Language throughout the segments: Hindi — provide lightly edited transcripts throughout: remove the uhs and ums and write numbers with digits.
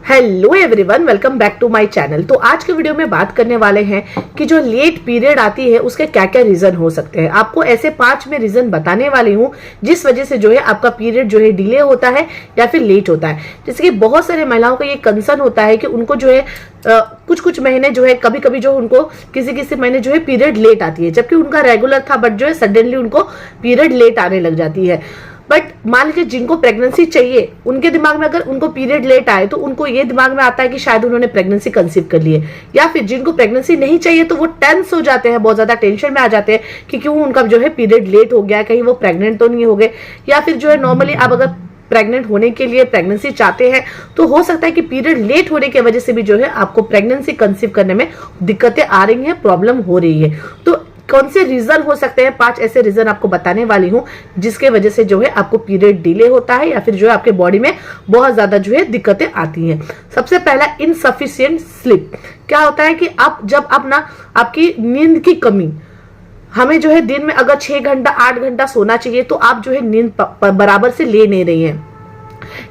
Hello everyone, welcome back to my channel. तो आज के वीडियो में बात करने वाले हैं कि जो लेट पीरियड आती है उसके क्या क्या रीजन हो सकते हैं। आपको ऐसे 5 में रीजन बताने वाली हूँ जिस वजह से जो है आपका पीरियड जो है डिले होता है या फिर लेट होता है। जैसे कि बहुत सारे महिलाओं का ये कंसर्न होता है कि उनको जो है कुछ कुछ महीने जो है कभी कभी जो उनको किसी किसी महीने जो है पीरियड लेट आती है, जबकि उनका रेगुलर था, बट जो है सडनली उनको पीरियड लेट आने लग जाती है। बट मान लीजिए जिनको प्रेगनेंसी चाहिए उनके दिमाग में अगर उनको पीरियड लेट आए तो उनको ये दिमाग में आता है कि शायद उन्होंने प्रेगनेंसी कंसीव कर ली है, या फिर जिनको प्रेगनेंसी नहीं चाहिए तो वो टेंस हो जाते हैं, बहुत ज्यादा टेंशन में आ जाते हैं कि क्यों उनका जो है पीरियड लेट हो गया, कहीं वो प्रेग्नेंट तो नहीं हो गए। या फिर जो है नॉर्मली आप अगर प्रेग्नेंट होने के लिए प्रेगनेंसी चाहते हैं तो हो सकता है कि पीरियड लेट होने की वजह से भी जो है आपको प्रेगनेंसी कंसीव करने में दिक्कतें आ रही हैं, प्रॉब्लम हो रही है। तो कौन से रीजन हो सकते हैं? 5 ऐसे रीजन आपको बताने वाली हूं जिसके वजह से जो है आपको पीरियड डिले होता है या फिर जो है आपके बॉडी में बहुत ज्यादा जो है दिक्कतें आती हैं। सबसे पहला, इनसफिशिएंट स्लीप। क्या होता है कि आप जब आप ना आपकी नींद की कमी, हमें जो है दिन में अगर 6 घंटा 8 घंटा सोना चाहिए तो आप जो है नींद बराबर से ले नहीं रही हैं।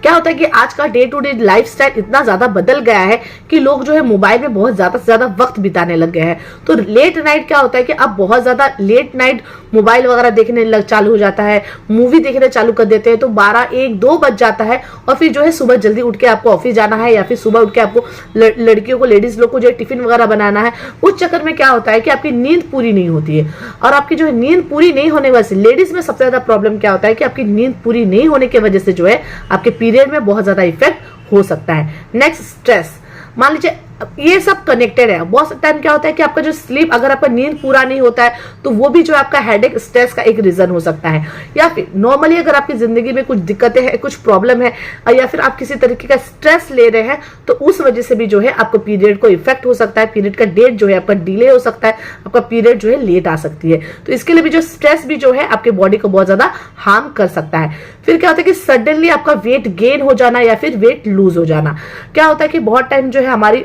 क्या होता है कि आज का डे टू डे लाइफस्टाइल इतना ज्यादा बदल गया है कि लोग जो है मोबाइल में बहुत ज्यादा से ज्यादा वक्त बिताने लग गए हैं। तो लेट नाइट क्या होता है कि आप बहुत ज्यादा लेट नाइट मोबाइल वगैरह देखने चालू हो जाता है, मूवी देखने चालू कर देते हैं तो 12 1 2 बज जाता है। और फिर जो है सुबह जल्दी उठ के आपको ऑफिस जाना है या फिर सुबह उठ के आपको लड़कियों को, लेडीज लोग को जो है टिफिन वगैरह बनाना है। उस चक्कर में क्या होता है कि आपकी नींद पूरी नहीं होती है। और आपकी जो है नींद पूरी नहीं होने वजह से लेडीज में सबसे ज्यादा प्रॉब्लम क्या होता है कि आपकी नींद पूरी नहीं होने की वजह से जो है आपके पीरियड में बहुत ज्यादा इफेक्ट हो सकता है। Next, stress. मान लीजिए ये सब कनेक्टेड है। बहुत टाइम क्या होता है कि आपका जो स्लीप, अगर आपका नींद पूरा नहीं होता है तो वो भी जो आपका हेडेक, स्ट्रेस का एक रीजन हो सकता है। या फिर नॉर्मली अगर आपकी जिंदगी में कुछ दिक्कतें हैं, कुछ प्रॉब्लम है, या फिर आप किसी तरीके का स्ट्रेस ले रहे हैं तो उस वजह से भी जो है आपको पीरियड को इफेक्ट हो सकता है। पीरियड का डेट जो है आपका डिले हो सकता है, आपका पीरियड जो है लेट आ सकती है। तो इसके लिए भी जो स्ट्रेस भी जो है आपके बॉडी को बहुत ज्यादा हार्म कर सकता है। फिर क्या होता है कि सडनली आपका वेट गेन हो जाना या फिर वेट लूज हो जाना। क्या होता है कि बहुत टाइम जो है हमारी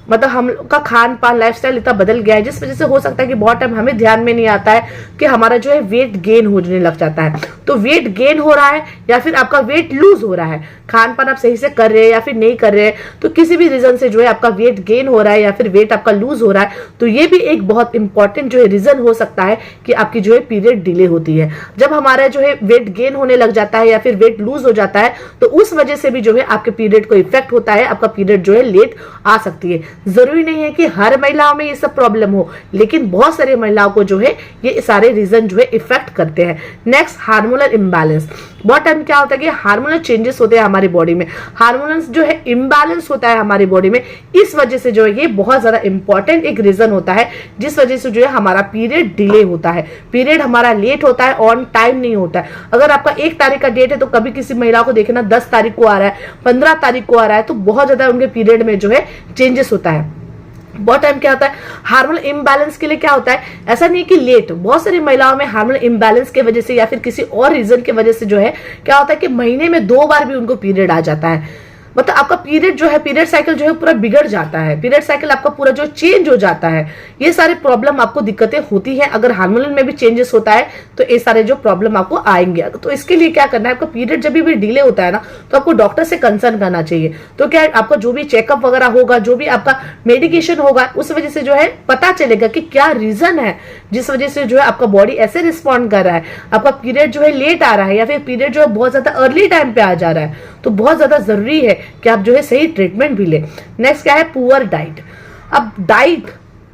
मतलब हम का खान पान लाइफस्टाइल इतना बदल गया है जिस वजह से हो सकता है कि बहुत टाइम हमें ध्यान में नहीं आता है कि हमारा जो है वेट गेन होने लग जाता है। तो वेट गेन हो रहा है या फिर आपका वेट लूज हो रहा है, खान पान आप सही से कर रहे हैं या फिर नहीं कर रहे हैं, तो किसी भी रीजन से जो है आपका वेट गेन हो रहा है या फिर वेट आपका लूज हो रहा है, तो ये भी एक बहुत इंपॉर्टेंट जो है रीजन हो सकता है कि आपकी जो है पीरियड डिले होती है। जब हमारा जो है वेट गेन होने लग जाता है या फिर वेट लूज हो जाता है तो उस वजह से भी जो है आपके पीरियड को इफेक्ट होता है, आपका पीरियड जो है लेट आ सकती है। जरूरी नहीं है कि हर महिलाओं में ये सब प्रॉब्लम हो, लेकिन बहुत सारे महिलाओं को जो है ये सारे रीजन जो है इफेक्ट करते हैं। Next, hormonal imbalance. बहुत टाइम क्या होता है कि हार्मोनल चेंजेस होते हैं हमारी बॉडी में, हार्मोनल्स जो है इम्बैलेंस होता है हमारी बॉडी में। इस वजह से जो है ये बहुत ज्यादा इंपॉर्टेंट एक रीजन होता है जिस वजह से जो है हमारा पीरियड डिले होता है, पीरियड हमारा लेट होता है, ऑन टाइम नहीं होता है। अगर आपका 1 तारीख का डेट है तो कभी किसी महिला को देखना 10 तारीख को आ रहा है, 15 तारीख को आ रहा है, तो बहुत ज्यादा उनके पीरियड में जो है चेंजेस होता है। बहुत टाइम क्या होता है हार्मोनल इम्बैलेंस के लिए क्या होता है, ऐसा नहीं कि लेट, बहुत सारी महिलाओं में हार्मोनल इम्बैलेंस की वजह से या फिर किसी और रीजन की वजह से जो है क्या होता है कि महीने में 2 बार भी उनको पीरियड आ जाता है। मतलब आपका पीरियड जो है, पीरियड साइकिल जो है पूरा बिगड़ जाता है, पीरियड साइकिल आपका पूरा जो चेंज हो जाता है। ये सारे प्रॉब्लम आपको दिक्कतें होती है। अगर हार्मोनल में भी चेंजेस होता है तो ये सारे जो प्रॉब्लम आपको आएंगे। तो इसके लिए क्या करना है, आपका पीरियड जब भी डिले होता है ना तो आपको डॉक्टर से कंसर्न करना चाहिए। तो क्या आपका जो भी चेकअप वगैरह होगा, जो भी आपका मेडिकेशन होगा, उस वजह से जो है पता चलेगा कि क्या रीजन है जिस वजह से जो है आपका बॉडी ऐसे रिस्पॉन्ड कर रहा है, आपका पीरियड जो है लेट आ रहा है या फिर पीरियड जो है बहुत ज्यादा अर्ली टाइम पे आ जा रहा है। तो बहुत ज्यादा जरूरी है कि आप जो है सही ट्रीटमेंट भी लें। नेक्स्ट क्या है, पुअर डाइट। अब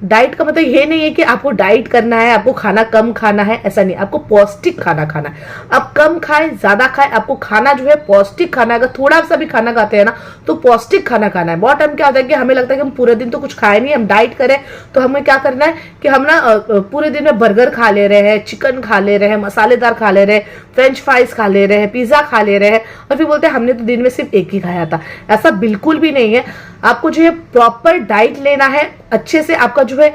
डाइट का मतलब ये नहीं है कि आपको डाइट करना है, आपको खाना कम खाना है, ऐसा नहीं। आपको पौष्टिक खाना खाना है। आप कम खाएं ज्यादा खाएं, आपको खाना जो है पौष्टिक खाना है। अगर थोड़ा सा भी खाना खाते हैं ना तो पौष्टिक खाना खाना है। बहुत टाइम क्या होता है कि हमें लगता है कि हम पूरे दिन तो कुछ खाए नहीं, हम डाइट करें, तो हमें क्या करना है कि हम ना पूरे दिन में बर्गर खा ले रहे हैं, चिकन खा ले रहे हैं, मसालेदार खा ले रहे हैं, फ्रेंच फ्राइज खा ले रहे हैं, पिज्जा खा ले रहे हैं, और फिर बोलते हैं हमने तो दिन में सिर्फ एक ही खाया था। ऐसा बिल्कुल भी नहीं है। आपको जो है प्रॉपर डाइट लेना है अच्छे से, आपका जो है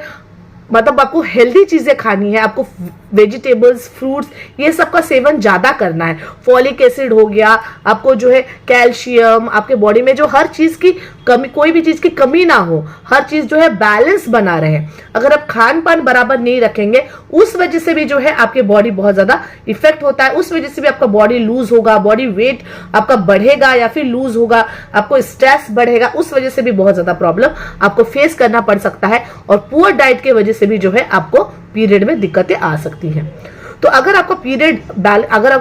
मतलब आपको हेल्दी चीजें खानी है, आपको वेजिटेबल्स, फ्रूट्स, ये सब का सेवन ज्यादा करना है। फॉलिक एसिड हो गया, आपको जो है कैल्शियम, आपके बॉडी में जो हर चीज की कमी, कोई भी चीज की कमी ना हो, हर चीज जो है बैलेंस बना रहे। अगर आप खान पान बराबर नहीं रखेंगे, उस वजह से भी जो है आपके बॉडी बहुत ज्यादा इफेक्ट होता है, उस वजह से भी आपका बॉडी लूज होगा, बॉडी वेट आपका बढ़ेगा या फिर लूज होगा, आपको स्ट्रेस बढ़ेगा, उस वजह से भी बहुत ज्यादा प्रॉब्लम आपको फेस करना पड़ सकता है। और पुअर डाइट की वजह से भी जो है आपको पीरियड में दिक्कतें आ सकती हैं। तो अगर आपका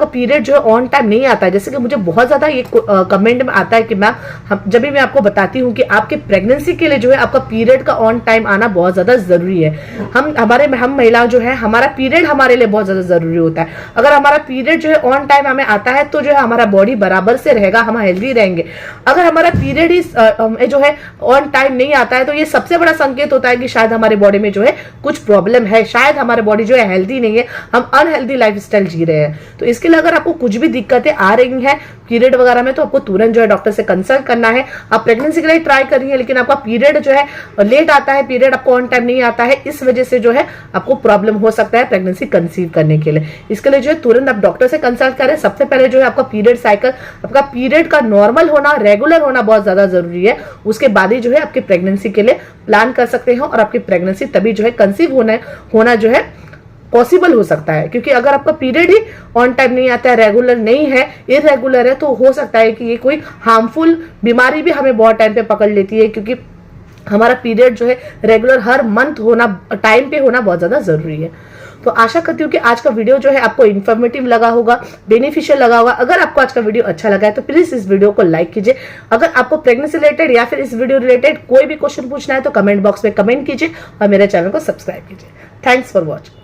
पीरियड जो है ऑन टाइम नहीं आता है, जैसे कि मुझे बहुत ज्यादा ये कमेंट में आता है कि मैम जब भी मैं आपको बताती हूँ कि आपके प्रेगनेंसी के लिए जो है आपका पीरियड का ऑन टाइम आना बहुत ज्यादा जरूरी है। हम महिलाओं जो है, हमारा पीरियड हमारे लिए बहुत ज्यादा जरूरी होता है। अगर हमारा पीरियड जो है ऑन टाइम हमें आता है तो जो है हमारा बॉडी बराबर से रहेगा, हम हेल्दी रहेंगे। अगर हमारा पीरियड ही जो है ऑन टाइम नहीं आता है तो ये सबसे बड़ा संकेत होता है कि शायद हमारे बॉडी में जो है कुछ प्रॉब्लम है, शायद हमारे बॉडी जो है हेल्दी नहीं है, हम अनहेल्दी लाइफस्टाइल जी रहे हैं। तो इसके लिए अगर आपको कुछ भी दिक्कतें आ रही हैं पीरियड वगैरह में, तो आपको तुरंत जो है डॉक्टर से कंसल्ट करना है। आप प्रेगनेंसी के लिए ट्राई कर रही है लेकिन आपका पीरियड जो है लेट आता है, पीरियड आपको ऑन टाइम नहीं आता है, इस वजह से जो है आपको प्रॉब्लम हो सकता है प्रेगनेंसी कंसीव करने के लिए। इसके लिए जो है तुरंत आप डॉक्टर से कंसल्ट करें। सबसे पहले जो है आपका पीरियड साइकिल, आपका पीरियड का नॉर्मल होना, रेगुलर होना बहुत ज्यादा जरूरी है। उसके बाद ही जो है आपकी प्रेगनेंसी के लिए प्लान कर सकते हैं और आपकी प्रेगनेंसी तभी जो है कंसीव होना जो है पॉसिबल हो सकता है। क्योंकि अगर आपका पीरियड ही ऑन टाइम नहीं आता है, रेगुलर नहीं है, इरेगुलर है, तो हो सकता है कि ये कोई हार्मफुल बीमारी भी हमें बहुत टाइम पे पकड़ लेती है। क्योंकि हमारा पीरियड जो है रेगुलर हर मंथ होना, टाइम पे होना बहुत ज्यादा जरूरी है। तो आशा करती हूँ कि आज का वीडियो जो है आपको इन्फॉर्मेटिव लगा होगा, बेनिफिशियल लगा होगा। अगर आपको आज का वीडियो अच्छा लगा है तो प्लीज इस वीडियो को लाइक कीजिए। अगर आपको प्रेगनेंसी रिलेटेड या फिर इस वीडियो रिलेटेड कोई भी क्वेश्चन पूछना है तो कमेंट बॉक्स में कमेंट कीजिए और मेरे चैनल को सब्सक्राइब कीजिए। Thanks for watching.